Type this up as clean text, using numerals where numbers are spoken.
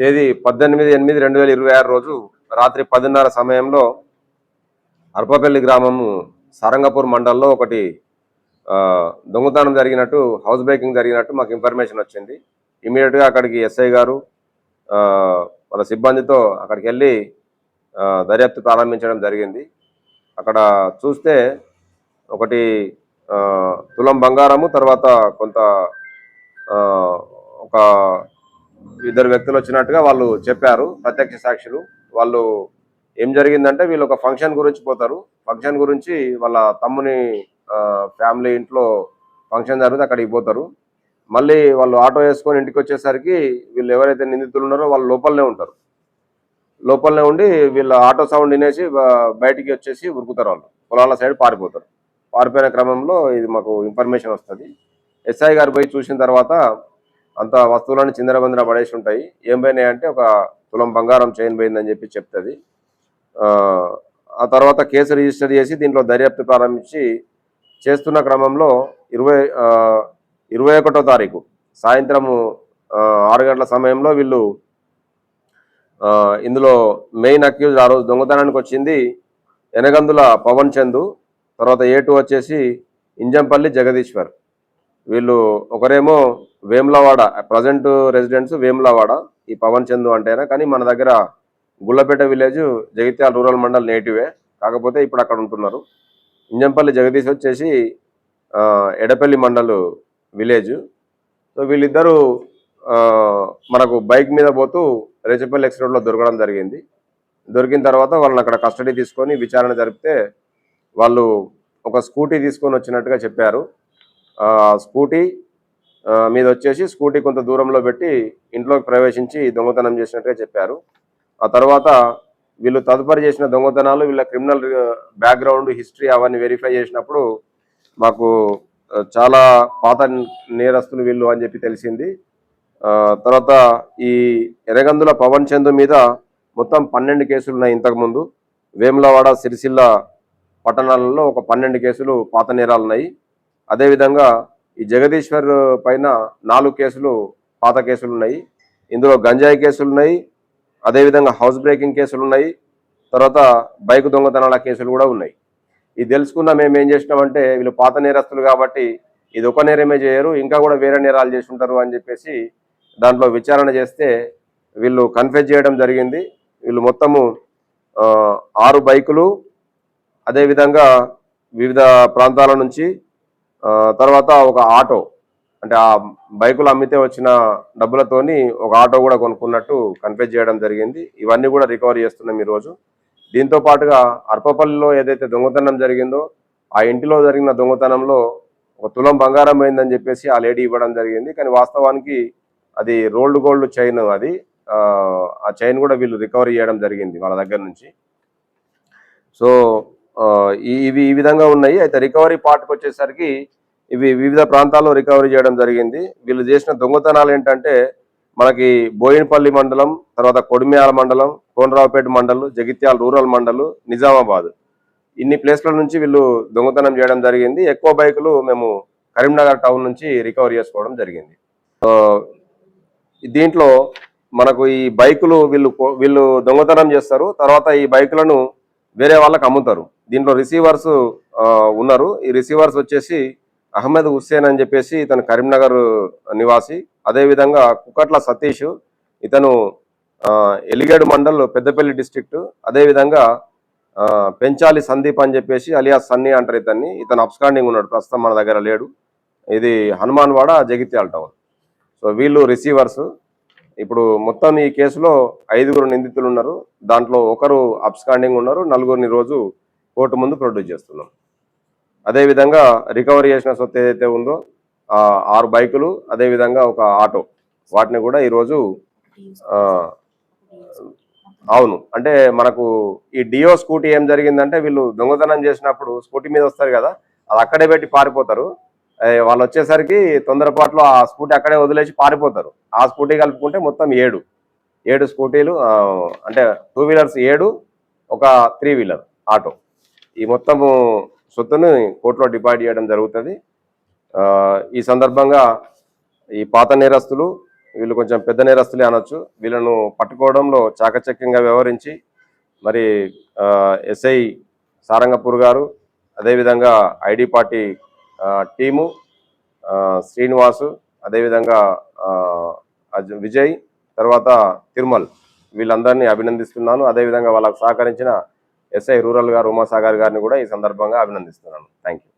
తేదీ 18/8/2026 రోజు రాత్రి 10:30 సమయంలో అర్పపల్లి గ్రామము సారంగపూర్ మండలంలో ఒకటి దొంగతనం జరిగినట్టు, హౌస్ బ్రేకింగ్ జరిగినట్టు మాకు ఇన్ఫర్మేషన్ వచ్చింది. ఇమీడియట్గా అక్కడికి ఎస్ఐ గారు వాళ్ళ సిబ్బందితో అక్కడికి వెళ్ళి దర్యాప్తు ప్రారంభించడం జరిగింది. అక్కడ చూస్తే ఒకటి తులం బంగారము, తర్వాత కొంత ఒక ఇద్దరు వ్యక్తులు వచ్చినట్టుగా వాళ్ళు చెప్పారు, ప్రత్యక్ష సాక్షులు. వాళ్ళు ఏం జరిగిందంటే వీళ్ళు ఒక ఫంక్షన్ గురించి పోతారు. ఫంక్షన్ గురించి వాళ్ళ తమ్ముని ఫ్యామిలీ ఇంట్లో ఫంక్షన్ జరిగితే అక్కడికి పోతారు. మళ్ళీ వాళ్ళు ఆటో వేసుకొని ఇంటికి వచ్చేసరికి వీళ్ళు ఎవరైతే నిందితులు ఉన్నారో వాళ్ళు లోపలనే ఉంటారు. లోపలనే ఉండి వీళ్ళ ఆటో సౌండ్ వినేసి బయటికి వచ్చేసి ఉరుకుతారు. వాళ్ళు పొలాల సైడ్ పారిపోతారు. పారిపోయిన క్రమంలో ఇది మాకు ఇన్ఫర్మేషన్ వస్తుంది. ఎస్ఐ గారు పోయి చూసిన తర్వాత అంత వస్తువులను చిందరబందర పడేసి ఉంటాయి. ఏం పోయినాయి అంటే ఒక తులం బంగారం చైన్ పోయిందని చెప్పి చెప్తుంది. ఆ తర్వాత కేసు రిజిస్టర్ చేసి దీంట్లో దర్యాప్తు ప్రారంభించి చేస్తున్న క్రమంలో 21వ తారీఖు సాయంత్రము 6 గంటల సమయంలో వీళ్ళు ఇందులో మెయిన్ అక్యూజ్ ఆ రోజు దొంగతనానికి వచ్చింది ఎనగందుల పవన్ చందు, తర్వాత A2 వచ్చేసి ఇంజంపల్లి జగదీశ్వర్. వీళ్ళు ఒకరేమో వేములవాడ, ప్రజెంట్ రెసిడెంట్స్ వేములవాడ ఈ పవన్ చందు అంటేనా, కానీ మన దగ్గర గుళ్ళపేట విలేజ్ జగిత్యాల రూరల్ మండల్ నేటివే, కాకపోతే ఇప్పుడు అక్కడ ఉంటున్నారు. ఇంజంపల్లి జగదీష్ వచ్చేసి ఎడపల్లి మండల్ విలేజ్. సో వీళ్ళిద్దరూ మనకు బైక్ మీద పోతూ రేచపల్లి ఎక్స్ రోడ్లో దొరకడం జరిగింది. దొరికిన తర్వాత వాళ్ళని అక్కడ కస్టడీ తీసుకొని విచారణ జరిపితే వాళ్ళు ఒక స్కూటీ తీసుకొని వచ్చినట్టుగా చెప్పారు. స్కూటీ మీద వచ్చేసి స్కూటీ కొంత దూరంలో పెట్టి ఇంట్లోకి ప్రవేశించి దొంగతనం చేసినట్టుగా చెప్పారు. ఆ తర్వాత వీళ్ళు తదుపరి చేసిన దొంగతనాలు, వీళ్ళ క్రిమినల్ బ్యాక్గ్రౌండ్ హిస్టరీ అవన్నీ వెరిఫై చేసినప్పుడు మాకు చాలా పాత నేరస్తులు వీళ్ళు అని చెప్పి తెలిసింది. తర్వాత ఈ ఎరగందుల పవన్ చందు మీద మొత్తం 12 కేసులు ఉన్నాయి. ఇంతకుముందు వేములవాడ, సిరిసిల్ల పట్టణాలలో ఒక 12 కేసులు పాత నేరాలు ఉన్నాయి. అదేవిధంగా ఈ జగదీశ్వర్ పైన 4 కేసులు పాత కేసులు ఉన్నాయి. ఇందులో గంజాయి కేసులు ఉన్నాయి, అదేవిధంగా హౌస్ బ్రేకింగ్ కేసులు ఉన్నాయి, తర్వాత బైక్ దొంగతనాల కేసులు కూడా ఉన్నాయి. ఇది తెలుసుకున్న మేము ఏం చేసినామంటే వీళ్ళు పాత నేరస్తులు కాబట్టి ఇది ఒక నేరమే చేయరు, ఇంకా కూడా వేరే నేరాలు చేసి ఉంటారు అని చెప్పేసి దాంట్లో విచారణ చేస్తే వీళ్ళు కన్ఫెస్ చేయడం జరిగింది. వీళ్ళు మొత్తము 6 బైకులు, అదేవిధంగా వివిధ ప్రాంతాల నుంచి, తర్వాత ఒక ఆటో, అంటే ఆ బైకులు అమ్మితే వచ్చిన డబ్బులతోని ఒక ఆటో కూడా కొనుక్కున్నట్టు కన్ఫెస్ చేయడం జరిగింది. ఇవన్నీ కూడా రికవరీ చేస్తున్నాం ఈరోజు. దీంతో పాటుగా అర్పపల్లిలో ఏదైతే దొంగతనం జరిగిందో ఆ ఇంటిలో జరిగిన దొంగతనంలో ఒక తులం బంగారం అయిందని చెప్పేసి ఆ లేడీ ఇవ్వడం జరిగింది. కానీ వాస్తవానికి అది రోల్డ్ గోల్డ్ చైన్. అది ఆ చైన్ కూడా వీళ్ళు రికవరీ చేయడం జరిగింది వాళ్ళ దగ్గర నుంచి. సో ఇవి ఈ విధంగా ఉన్నాయి. అయితే రికవరీ పార్ట్కి వచ్చేసరికి ఇవి వివిధ ప్రాంతాల్లో రికవరీ చేయడం జరిగింది. వీళ్ళు చేసిన దొంగతనాలు ఏంటంటే మనకి బోయినపల్లి మండలం, తర్వాత కొడిమ్యాల మండలం, కోనరావుపేట మండలం, జగిత్యాల రూరల్ మండలం, నిజామాబాద్, ఇన్ని ప్లేస్ల నుంచి వీళ్ళు దొంగతనం చేయడం జరిగింది. ఎక్కువ బైకులు మేము కరీంనగర్ టౌన్ నుంచి రికవరీ చేసుకోవడం జరిగింది. దీంట్లో మనకు ఈ బైకులు వీళ్ళు దొంగతనం చేస్తారు, తర్వాత ఈ బైకులను వేరే వాళ్ళకి అమ్ముతారు. దీంట్లో రిసీవర్స్ ఉన్నారు. ఈ రిసీవర్స్ వచ్చేసి అహ్మద్ హుస్సేన్ అని చెప్పేసి ఇతను కరీంనగర్ నివాసి, అదేవిధంగా కుకట్ల సతీష్, ఇతను ఎలిగేడు మండల్ పెద్దపల్లి డిస్ట్రిక్ట్, అదేవిధంగా పెంచాలి సందీప్ అని చెప్పేసి అలియాస్ సన్నీ అంటారు ఇతన్ని. ఇతను అబ్స్కాండింగ్ ఉన్నాడు, ప్రస్తుతం మన దగ్గర లేడు. ఇది హనుమాన్వాడ, జగిత్యాల టౌన్. సో వీళ్ళు రిసీవర్స్. ఇప్పుడు మొత్తం ఈ కేసులో 5 నిందితులు ఉన్నారు. దాంట్లో ఒకరు అబ్స్కాండింగ్ ఉన్నారు, 4 రోజు కోర్టు ముందు ప్రొడ్యూస్ చేస్తున్నాం. అదేవిధంగా రికవరీ చేసిన సొత్తు ఏదైతే ఉందో 6 బైకులు, అదేవిధంగా ఒక ఆటో, వాటిని కూడా ఈరోజు అవును, అంటే మనకు ఈ డియో స్కూటీ ఏం జరిగిందంటే వీళ్ళు దొంగతనం చేసినప్పుడు స్కూటీ మీద వస్తారు కదా, అది అక్కడే పెట్టి పారిపోతారు. వాళ్ళు వచ్చేసరికి తొందరపాట్లో ఆ స్కూటీ అక్కడే వదిలేసి పారిపోతారు. ఆ స్కూటీ కలుపుకుంటే మొత్తం 7 స్కూటీలు, అంటే 2 వీలర్స్ 7, ఒక 3 వీలర్ ఆటో, ఈ మొత్తము సొత్తుని కోర్టులో డిపాజిట్ చేయడం జరుగుతుంది. ఈ సందర్భంగా ఈ పాత నేరస్తులు వీళ్ళు కొంచెం పెద్ద నేరస్తులే అనొచ్చు. వీళ్ళను పట్టుకోవడంలో చాకచక్యంగా వ్యవహరించి మరి ఎస్ఐ సారంగపూర్ గారు, అదేవిధంగా ఐడి పార్టీ టీము, శ్రీనివాసు, అదేవిధంగా విజయ్, తర్వాత తిరుమల్, వీళ్ళందరినీ అభినందిస్తున్నాను. అదేవిధంగా వాళ్ళకు సహకరించిన ఎస్ఐ రూరల్ గారు ఉమాసాగర్ గారిని కూడా ఈ సందర్భంగా అభినందిస్తున్నాను. Thank you.